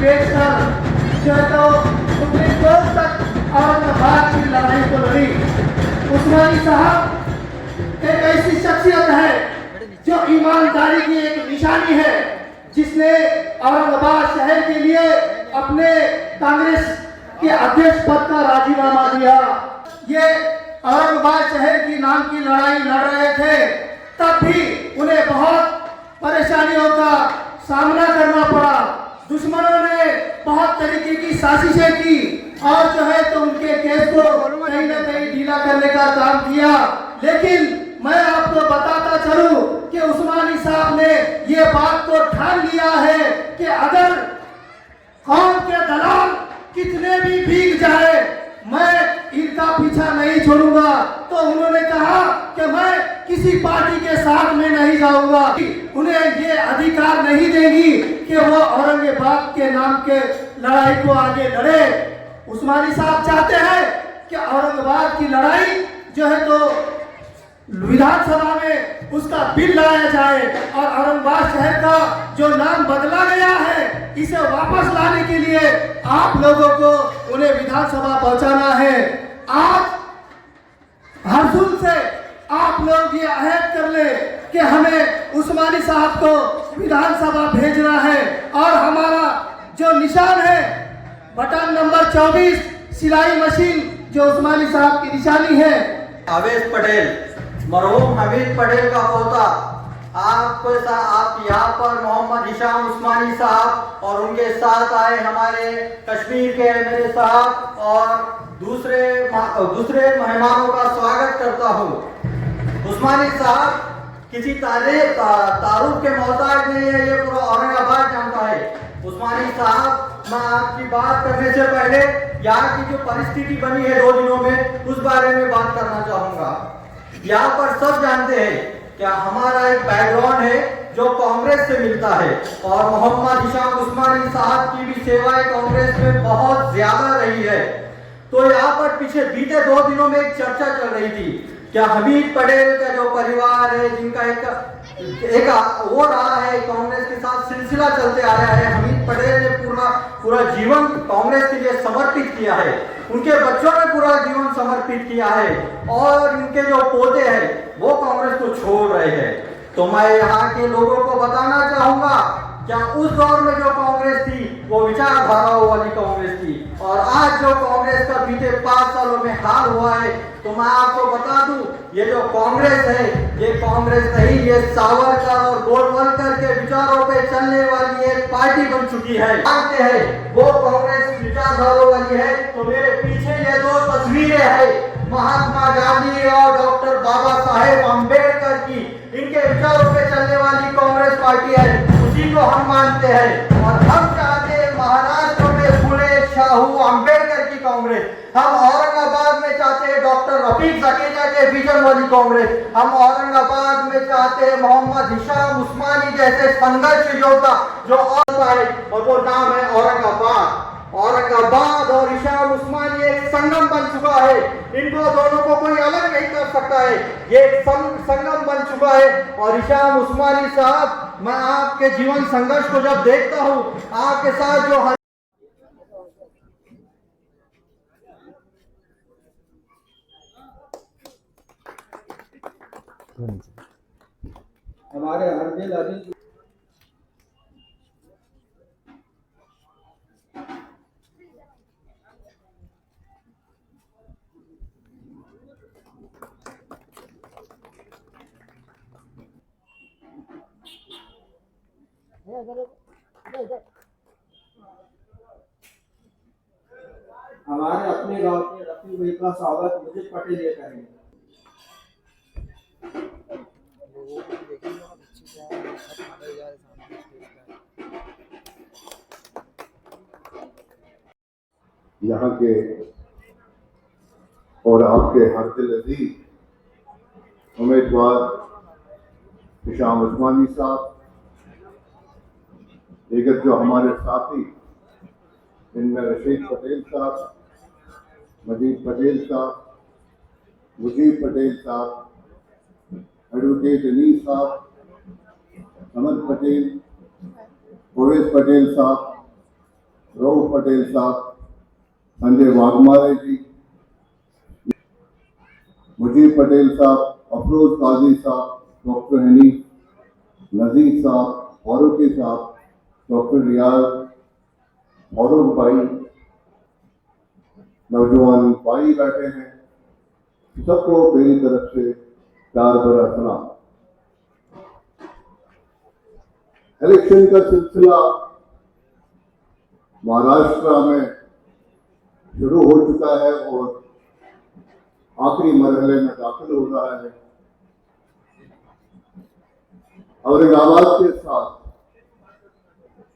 बेचकर जो है तो सुप्रीम कोर्ट तक औरंगाबाद की लड़ाई को लड़ी। उस्मानी साहब एक ऐसी शख्सियत है जो ईमानदारी की एक निशानी है, जिसने औरंगाबाद शहर के लिए अपने कांग्रेस के अध्यक्ष पद का राजीनामा दिया। ये औरंगाबाद शहर की नाम की लड़ाई लड़ रहे थे, तब भी उन्हें बहुत परेशानियों का सामना करना पड़ा। दुश्मनों ने बहुत तरीके की साजिशें की और जो है तो उनके केस को कहीं ना कहीं ढीला करने का काम किया। लेकिन मैं आपको बताता चलूं कि उस्मानी साहब ने ये बात को ठान लिया है कि अगर कौम के दलाल कितने भी भीग जाए, मैं इनका पीछा नहीं छोड़ूंगा। तो उन्होंने कहा कि मैं किसी पार्टी के साथ में नहीं जाऊंगा। उन्हें ये अधिकार नहीं देंगी कि वो औरंगाबाद के नाम के लड़ाई को आगे लड़े। उस्मानी साहब चाहते हैं कि औरंगाबाद की लड़ाई जो है तो विधानसभा में उसका बिल लाया जाए और औरंगाबाद शहर का जो नाम बदला गया है इसे वापस लाने के लिए आप लोगों को उन्हें विधानसभा पहुंचाना है। आज हरसुल से आप लोग ये अहद कर ले कि हमें उस्मानी साहब को विधानसभा भेजना है और हमारा जो निशान है बटन नंबर 24 सिलाई मशीन जो उस्मानी साहब की निशानी है। अवेश पटेल, मरहूम हमीद पटेल का पोता, आप यहाँ पर मोहम्मद हिशाम उस्मानी साहब और उनके साथ आए हमारे कश्मीर के एमएलए साहब और दूसरे मेहमानों का स्वागत करता हूँ। उस्मानी साहब किसी तारुफ के मोहताज नहीं है, ये पूरा औरंगाबाद जानता है। उस्मानी साहब, मैं आपकी बात करने से पहले यहाँ की जो परिस्थिति बनी है 2 दिनों में उस बारे में बात करना चाहूंगा। यहाँ पर सब जानते हैं कि हमारा एक बैकग्राउंड है जो कांग्रेस से मिलता है और मोहम्मद हिशाम उस्मानी साहब की भी सेवाएं कांग्रेस में बहुत ज्यादा रही है। तो यहाँ पर पीछे बीते 2 दिनों में एक चर्चा चल रही थी क्या हमीद पटेल का जो परिवार है, जिनका एक वो रहा है कांग्रेस के साथ सिलसिला चलते आ रहा है, हमीद पटेल ने पूरा जीवन कांग्रेस के लिए समर्पित किया है, उनके बच्चों ने पूरा जीवन समर्पित किया है और उनके जो पोते हैं वो कांग्रेस को छोड़ रहे हैं। तो मैं यहाँ के लोगों को बताना चाहूंगा, क्या उस दौर में जो कांग्रेस थी वो विचारधाराओं वाली कांग्रेस थी और आज जो कांग्रेस का बीते 5 सालों में हाल हुआ है, तो मैं आपको बता दूं ये जो कांग्रेस है ये कांग्रेस नहीं, ये सावरकर और गोलवलकर के विचारों पे चलने वाली एक पार्टी बन चुकी है। जानते हैं वो कांग्रेस विचारधाराओं वाली है। तो मेरे पीछे ये 2 तस्वीरें है महात्मा गांधी और डॉक्टर बाबा साहेब अम्बेडकर की, इनके विचारों पे चलने वाली कांग्रेस पार्टी है, उसी को हम मानते हैं। और हम चाहते हैं महाराष्ट्र में फुले शाहू अम्बेडकर की कांग्रेस, हम औरंगाबाद में चाहते हैं डॉक्टर रफीक सकीना के विजन वाली कांग्रेस, हम औरंगाबाद में चाहते हैं मोहम्मद हिशाम उस्मानी जैसे संघर्ष योद्धा जो और है और वो नाम है औरंगाबाद। औरंगाबाद और हिशाम उस्मानी एक संगम बन चुका है, इनको दोनों को कोई अलग नहीं कर सकता है, ये एक संगम बन चुका है। और हिशाम उस्मानी साहब, मैं आपके जीवन संघर्ष को जब देखता हूँ, आपके साथ जो हमारे हर दिल अजीज हमारे अपने गांव के रफी भाई का स्वागत मुझे पटेल ये करेंगे। यहाँ के और आपके हर दिल अजीज उम्मीदवार हिशाम उस्मानी साहब, लेकर जो हमारे साथी इनमें रशीद पटेल साहब, मजीद पटेल साहब, मुजीब पटेल साहब, एडवोकेट अनीस साहब, अमर पटेल, ओवैस पटेल साहब, अशोक पटेल साहब, संजय वाघमारे जी, मुजीब पटेल साहब, अफरोज काजी साहब, डॉक्टर हनीफ, नजीर साहब, फारूकी साहब, डॉक्टर रियाज, फारूक भाई, नौजवान भाई बैठे हैं, सबको मेरी तरफ से प्यार भरा सलाम। इलेक्शन का सिलसिला महाराष्ट्र में शुरू हो चुका है और आखिरी मरहले में दाखिल हो रहा है। औरंगाबाद के साथ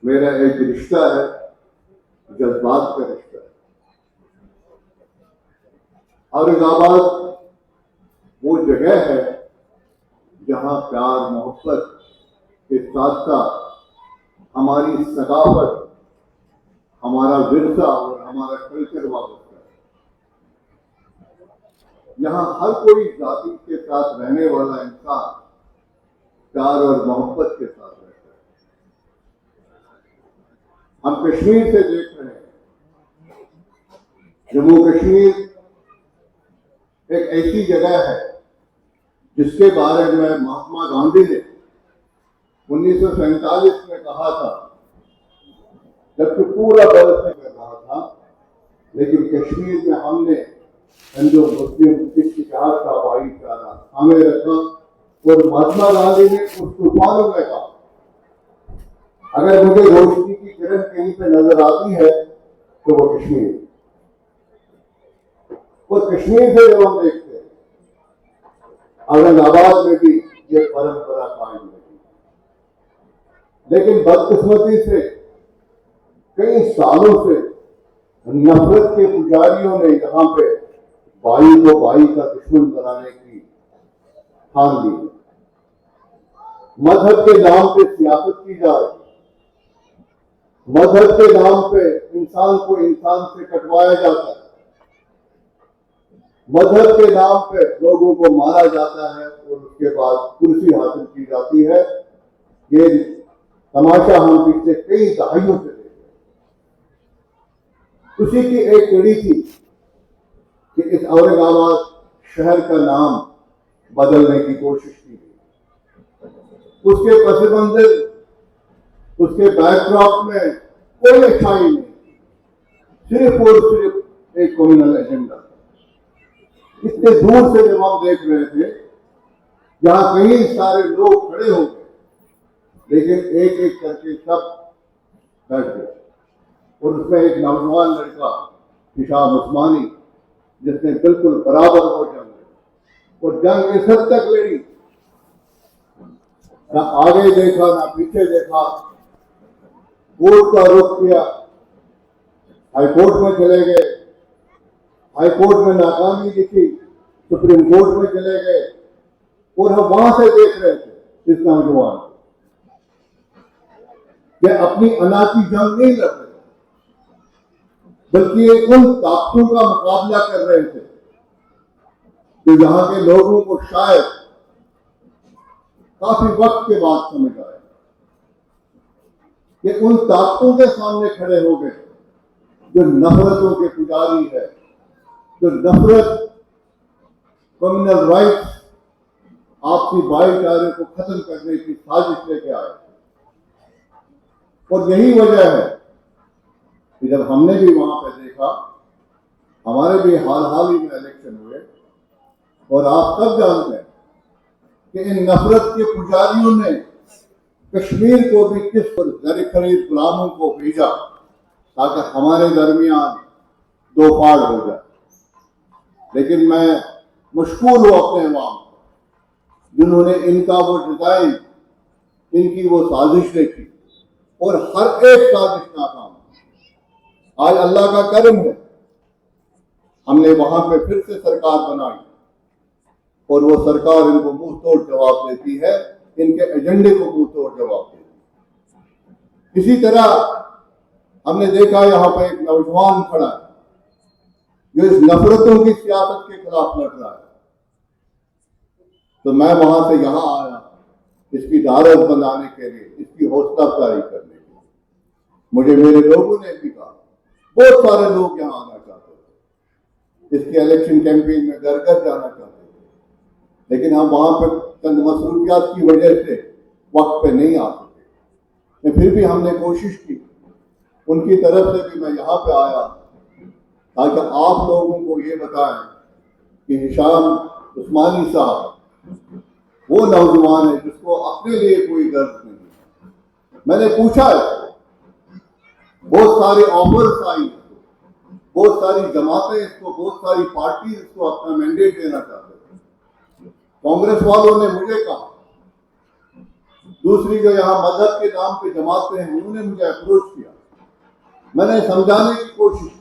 मेरा एक रिश्ता है, जज्बात का रिश्ता है। औरंगाबाद वो जगह है जहां प्यार मोहब्बत के साथ साथ हमारी सगावत, हमारा विरसा और हमारा कल्चर वाबस्ता है। यहाँ हर कोई जाति के साथ रहने वाला इंसान प्यार और मोहब्बत के साथ रहता है। हम कश्मीर से देख रहे हैं, जम्मू कश्मीर एक ऐसी जगह है जिसके बारे में महात्मा गांधी ने 1947 में कहा था, जबकि पूरा बरस में कर रहा था, लेकिन कश्मीर में हमने हिंदू मुस्लिम सिख इतिहास का भाईचारा थामे रखा और महात्मा गांधी ने उस तूफानों में कहा, अगर मुझे रोशनी की किरण कहीं पे नजर आती है तो वो कश्मीर। और कश्मीर से जब हम देखते हैं, औरंगाबाद में भी ये परंपरा कायम रही, लेकिन बदकिस्मती से कई सालों से नफरत के पुजारियों ने यहाँ पे भाई को भाई का दुश्मन बनाने की ठान ली। मजहब के नाम पे सियासत की जा रही, मजहब के नाम पे इंसान को इंसान से कटवाया जाता है, मजहब के नाम पे लोगों को मारा जाता है और उसके बाद कुर्सी हासिल की जाती है। ये तमाशा हम पिछले कई दहाइयों से देख रहे हैं। उसी की एक कड़ी थी कि इस औरंगाबाद शहर का नाम बदलने की कोशिश की गई। उसके पस मंजर, उसके बैकड्रॉप में कोई अच्छाई नहीं, सिर्फ और सिर्फ एक कम्युनल एजेंडा। इतने दूर से जब हम देख रहे थे, जहां कई सारे लोग खड़े हो गए, लेकिन एक एक करके सब बैठ गए। और उसमें एक नौजवान लड़का हिशाम उस्मानी, जिसने बिल्कुल बराबर हो जंग और जंग इस हद तक लड़ी, ना आगे देखा ना पीछे देखा, कोर्ट का रुख किया, हाईकोर्ट में चले गए, हाईकोर्ट में नाकामी दिखी, सुप्रीम कोर्ट में चले गए, और हम वहां से देख रहे थे इस नौजवान कि अपनी अना की जंग नहीं लड़ रहे, बल्कि ये उन ताकतों का मुकाबला कर रहे थे जो यहाँ के लोगों को शायद काफी वक्त के बाद समझ आया कि उन ताकतों के सामने खड़े हो गए जो नफरतों के पुजारी है, जो नफरत, कम्युनल राइट्स, आपसी भाईचारे को खत्म करने की साजिश लेके आए। और यही वजह है कि जब हमने भी वहां पे देखा, हमारे भी हाल ही में इलेक्शन हुए, और आप सब जानते हैं कि इन नफरत के पुजारियों ने कश्मीर को भी किस पर जर खरीद गुलामों को भेजा ताकि हमारे दरमियान दो फाड़ हो जाए। लेकिन मैं मशकूर हूं अपने अवाम, जिन्होंने इनका वो डिजाइन, इनकी वो साजिश देखी, और हर एक साजिश नाकाम। आज अल्लाह का करम है, हमने वहां पे फिर से सरकार बनाई और वो सरकार इनको मुंह तोड़ जवाब देती है, इनके एजेंडे को मुंह तोड़ जवाब देती है। इसी तरह हमने देखा यहाँ पे एक नौजवान खड़ा है जो इस नफरतों की सियासत के खिलाफ लड़ रहा है। तो मैं वहां से यहाँ आया इसकी ढारस बनाने के लिए, इसकी हौसला अफजाई करने के लिए। मुझे मेरे लोगों ने भी कहा बहुत सारे लोग यहाँ आना चाहते थे, इसके इलेक्शन कैंपेन में घर घर जाना चाहते थे, लेकिन हम वहां पर चंद मसरूफियात की वजह से वक्त पे नहीं आ सके। फिर भी हमने कोशिश की, उनकी तरफ से भी मैं यहाँ पे आया ताकि आप लोगों को ये बताएं कि हिशाम उस्मानी साहब वो नौजवान है जिसको अपने लिए कोई गर्व नहीं। मैंने पूछा है, बहुत सारे ऑफर्स आई, बहुत सारी जमातें इसको, बहुत सारी पार्टी इसको अपना मैंडेट देना चाहते थे। कांग्रेस वालों ने मुझे कहा, दूसरी जो यहाँ मजहब के नाम पे जमातें हैं उन्होंने मुझे अप्रोच किया, मैंने समझाने की कोशिश की।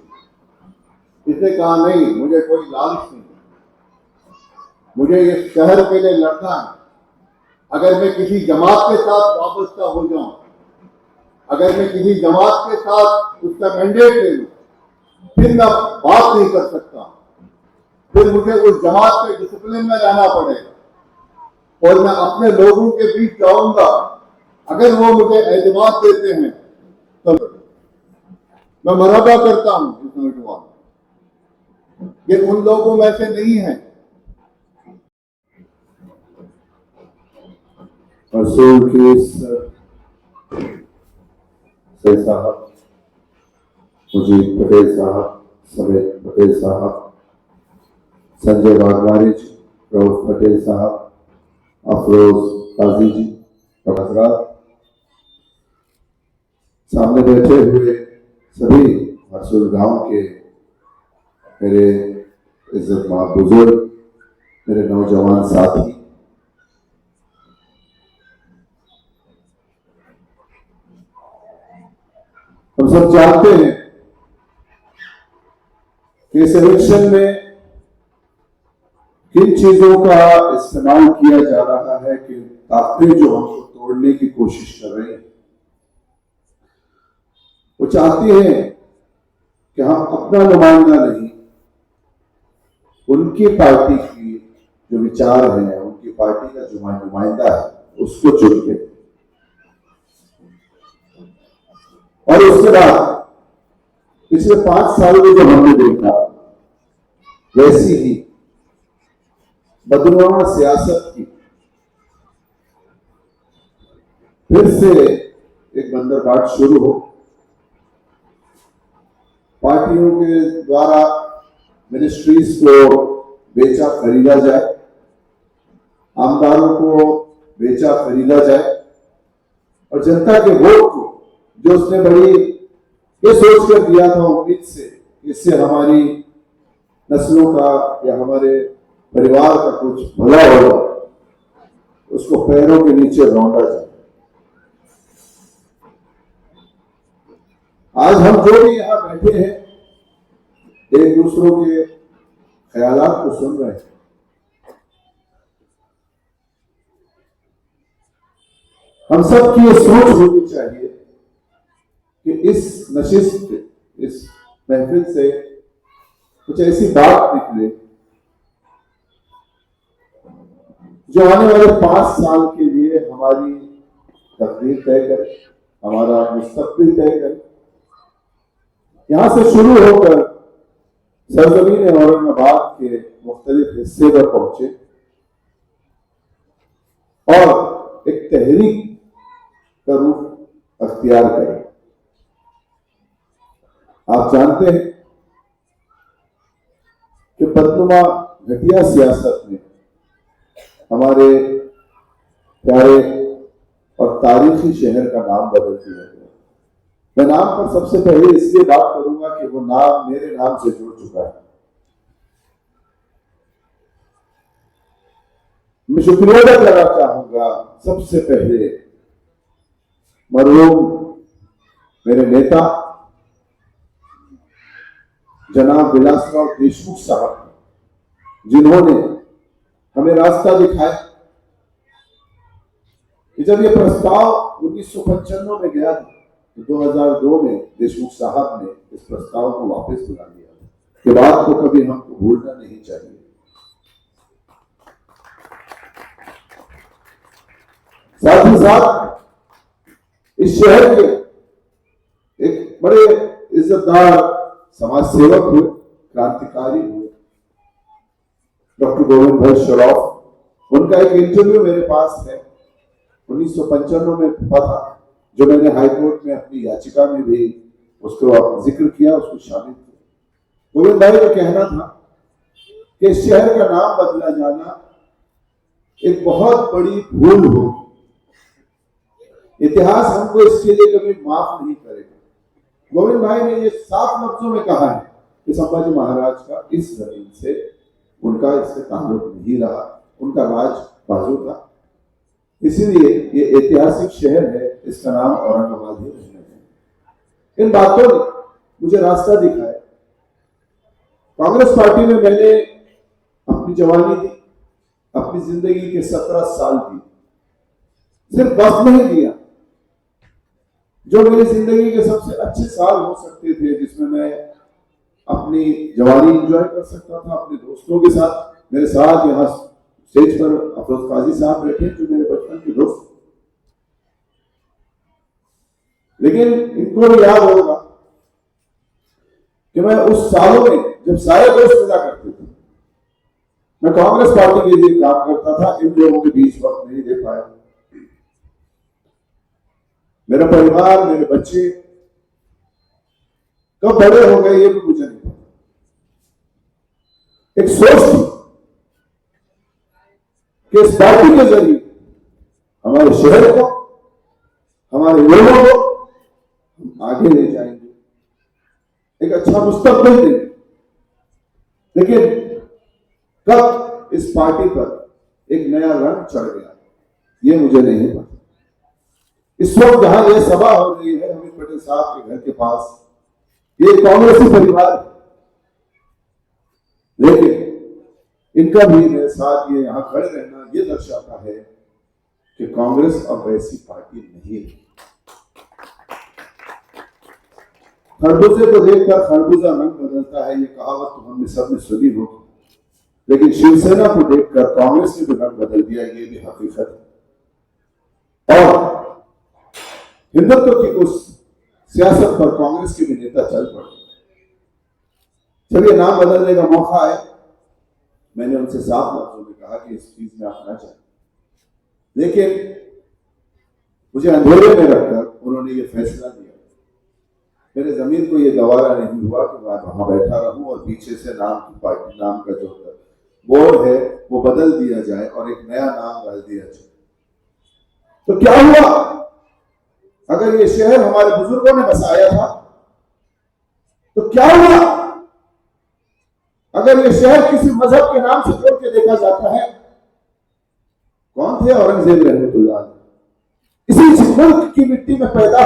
इसने कहा नहीं, मुझे कोई लालच नहीं, मुझे इस शहर के लिए लड़ना है। अगर मैं किसी जमात के साथ वाबस्ता हो जाऊं, अगर मैं किसी जमात के साथ उसका मैंडेट ले लूं, फिर मैं बात नहीं कर सकता, फिर मुझे उस जमात के डिसिप्लिन में रहना पड़ेगा और मैं अपने लोगों के बीच जाऊंगा। अगर वो मुझे एतमाद देते हैं तो मैं मरहबा करता हूं इस नौजवान, ये उन लोगों में से नहीं है। रसूल के सैयद साहब, मुजीब पटेल साहब, समेत पटेल साहब, संजय वाघमारी जी, रऊफ पटेल साहब, अफरोज काजी जी और हजरात, सामने बैठे हुए सभी रसूल गांव के मेरे इज्जतमान बुजुर्ग, मेरे नौजवान साथी, हम सब जानते हैं कि इस इलेक्शन में किन चीजों का इस्तेमाल किया जा रहा है कि ताकतें जो हमको तोड़ने की कोशिश कर रही हैं, वो चाहती हैं कि हम अपना नुमाइंदा नहीं, उनकी पार्टी की जो विचार है, उनकी पार्टी का जो नुमाइंदा है उसको चुन के, और उसके बाद पिछले 5 साल में जो हमने देखा वैसी ही बदनुमा सियासत की फिर से एक बंदरगाह शुरू हो, पार्टियों के द्वारा मिनिस्ट्रीज को बेचा खरीदा जाए, आमदारों को बेचा खरीदा जाए, और जनता के वोट को जो उसने बड़ी ये सोच कर दिया था उम्मीद से, इससे हमारी नस्लों का या हमारे परिवार का कुछ भला होगा, उसको पैरों के नीचे रौंदा जाए। आज हम जो भी यहां बैठे हैं एक दूसरों के ख्यालात को सुन रहे हैं। हम सब की ये सोच होनी चाहिए कि इस नशिस्त, इस महफिल से कुछ ऐसी बात निकले जो आने वाले 5 साल के लिए हमारी तकदीर तय करे, हमारा मुस्तकबिल तय करे। यहां से शुरू होकर सरजमीन औरंगाबाद के मुख्तलिफ हिस्से पर पहुंचे और एक तहरीक का रूप अख्तियार करे। आप जानते हैं कि बदनुमा घटिया सियासत में हमारे प्यारे और तारीखी शहर का नाम बदल दिया गया। मैं नाम पर सबसे पहले इसलिए बात करूंगा कि वो नाम मेरे नाम से जुड़ चुका है। मैं शुक्रिया अदा करना चाहूंगा सबसे पहले मरहूम मेरे नेता जनाब विलासराव देशमुख साहब, जिन्होंने हमें रास्ता दिखाया कि जब ये प्रस्ताव 1995 में गया था तो 2002 में देशमुख साहब ने इस प्रस्ताव को वापस बुला लिया कि बात को कभी हमको भूलना नहीं चाहिए। साथ ही साथ इस शहर के एक बड़े इज्जतदार समाज सेवक हुए, क्रांतिकारी हुए, डॉक्टर गोविंद भाई श्रॉफ। उनका एक इंटरव्यू मेरे पास है, 1995 में हुआ था, जो मैंने हाईकोर्ट में अपनी याचिका में भी उसको जिक्र किया, उसको शामिल किया। गोविंद भाई का कहना था कि शहर का नाम बदला जाना एक बहुत बड़ी भूल होगी, इतिहास हमको इसके लिए कभी माफ नहीं करेगा। गोविंद भाई ने ये साफ लफ्जों में कहा है कि संभाजी महाराज का इस जमीन से उनका इससे ताल्लुक नहीं रहा, उनका राज बाजू था, इसीलिए ये ऐतिहासिक शहर है, इसका नाम औरंगाबाद ही रहने दें। इन बातों ने मुझे रास्ता दिखाया। कांग्रेस पार्टी में मैंने अपनी जवानी दी, अपनी जिंदगी के 17 साल दी, सिर्फ वक्त नहीं दिया, जो मेरी जिंदगी के सबसे अच्छे साल हो सकते थे, जिसमें मैं अपनी जवानी एंजॉय कर सकता था अपने दोस्तों के साथ। मेरे साथ यहाँ स्टेज पर अफरोज काजी साहब बैठे, जो मेरे बचपन के दोस्त, लेकिन इनको भी याद होगा कि मैं उस सालों में जब सारे दोस्त मिला करते थे, मैं कांग्रेस पार्टी के लिए काम करता था, इन लोगों के बीच वक्त नहीं दे पाया। मेरा परिवार, मेरे बच्चे कब बड़े हो गए ये भी मुझे नहीं पता। एक सोच थी कि इस पार्टी के जरिए हमारे शहर को, हमारे लोगों को हम आगे ले जाएंगे, एक अच्छा मुस्तकबिल देंगे। लेकिन कब इस पार्टी पर एक नया रंग चढ़ गया ये मुझे नहीं पता। इस वक्त जहां यह सभा हो रही है अमित पटेल साहब के घर के पास, ये कांग्रेसी परिवार, लेकिन इनका भी मेरे साथ ये यहां खड़े रहना ये दर्शाता है कि कांग्रेस अब वैसी पार्टी नहीं है। खरबूजे को देखकर खरबूजा रंग बदलता है, ये कहावत तो हमने सबने सुनी होगी, लेकिन शिवसेना को देखकर कांग्रेस ने भी रंग बदल दिया, ये भी हकीकत है। और हिंदुत्व की उस सियासत पर कांग्रेस के भी नेता चल पड़े। चलिए, नाम बदलने का मौका है, मैंने उनसे साफ लफ्जों में कहा कि इस चीज में आना चाहिए, लेकिन मुझे अंधेरे में रखकर उन्होंने ये फैसला लिया। मेरे जमीन को ये गवारा नहीं हुआ कि मैं वहां बैठा रहूं और पीछे से नाम की पार्टी, नाम का जो बोर्ड है वो बदल दिया जाए और एक नया नाम डाल दिया जाए। तो क्या हुआ? अगर ये शहर हमारे बुजुर्गों ने बसाया था तो क्या हुआ अगर ये शहर किसी मजहब के नाम से जोड़ के देखा जाता है? कौन थे औरंगजेब रहमतुल्लाह अलैह? इसी मुल्क की मिट्टी में पैदा